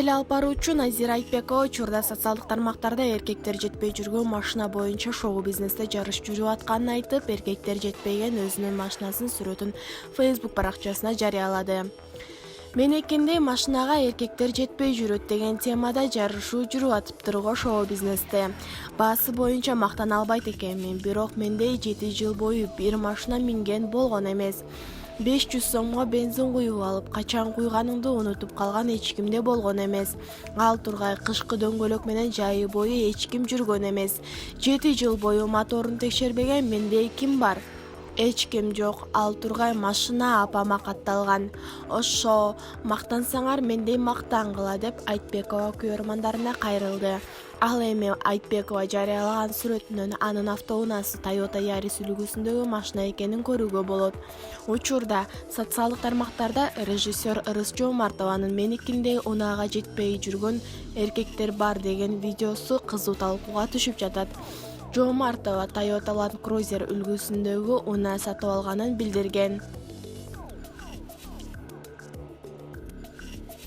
Теле алып баруучу Назира Айтбекова учурда социалдык тармактарда эркектер жетпей жүргөн машина боюнча шоу-бизнесте жарыш жүрүп атканын айтып, эркектер жетпеген өзүнүн машинасынын сүрөтүн Facebook баракчасына жарыялады. Менекендей машинага эркектер жетпей жүрөт деген темада жарышуу жүрүп атыптыр го шоу-бизнесте. Баасы боюнча мактана албайт экенмин, бирок менде 7 жыл бою бир машина минген болгон эмес. 500 сомго бензин куюп алып, качан куйганыңды унутуп калган эч кимде болгон эмес. Ал тургай кышкы дөңгөлөк менен жайы бою эч ким жүргөн эмес. 7 жыл бою моторун текшербеген менде ким бар? Эч ким жок. Ал тургай машина апама катталган. Ошо мактансаңар мендей мактангыла деп Айтбекова көрөрмандарына кайрылды. Ал эми Айтбекова жарыялаган сүрөтүнөн анын автоунаасы Toyota Yaris үлгүсүндөгү машина экенин көрүүгө болот. Учурда социалдык тармактарда режиссер Ырыс Жоомартованын меникиндей унаага жетпей жүргөн эркектер бар деген видеосу кызуу талкууга түшүп жатат. Жоомартова Toyota Land Cruiser үлгүсүндөгү унаа сатып алганын билдирген.